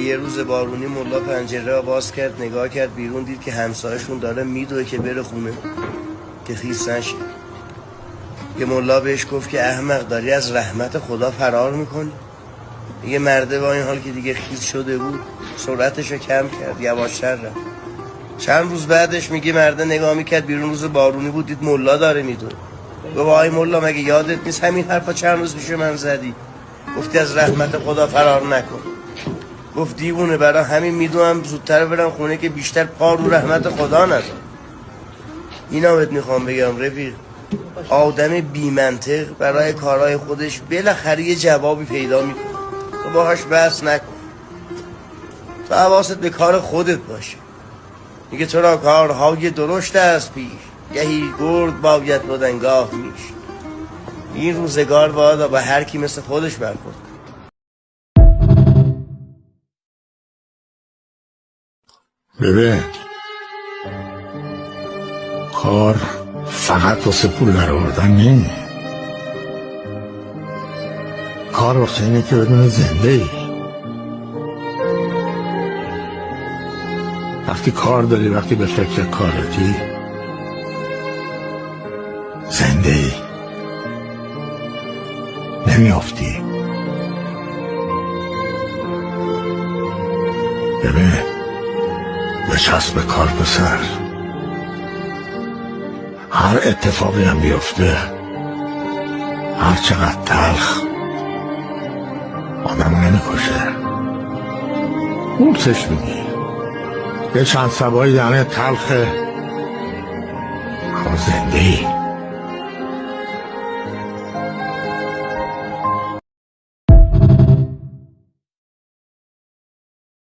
یه روز بارونی ملا پنجره را باز کرد، نگاه کرد بیرون، دید که همسایه‌شون داره میدوه که بره خونه که خیس نشه. یه ملا بهش گفت که احمق، داری از رحمت خدا فرار میکنی. یه مرده با این حال که دیگه خیس شده بود سرعتش رو کم کرد، یواشتر رفت. چند روز بعدش میگه مرده نگاه میکرد بیرون، روز بارونی بود، دید ملا داره میدوه. گفت آی ملا، مگه یادت نیست همین حرفا چند روز پیش من زدی؟ گفتی از رحمت خدا فرار نکن. گفت دیوونه، برای همین میدونم زودتر برم خونه که بیشتر پا رو رحمت خدا نزن. اینا بهت میخوام بگم رفیق، آدم بی منطق برای کارهای خودش بالاخره یه جوابی پیدا میکنه. تو باهاش بحث نکن، تو حواست به کار خودت باشه. میگه تو را کارهای درشت است پیش، گهی گرد باید بودنگاه میش. این روزگار باید با هر کی مثل خودش برخورد. ببین، کار فقط واسه پول در آوردن نمیه. کار واسه اینه که بدون زنده ای. وقتی کار داری، وقتی به فکر کارتی، زنده ای، نمیافتی. ببین، به چسب کار پسر، هر اتفاقی هم بیفته، هر چقدر تلخ، آدم نمیکشه، قورتش میگی. یه چند سبایی دهنه تلخه، اما زنده ای.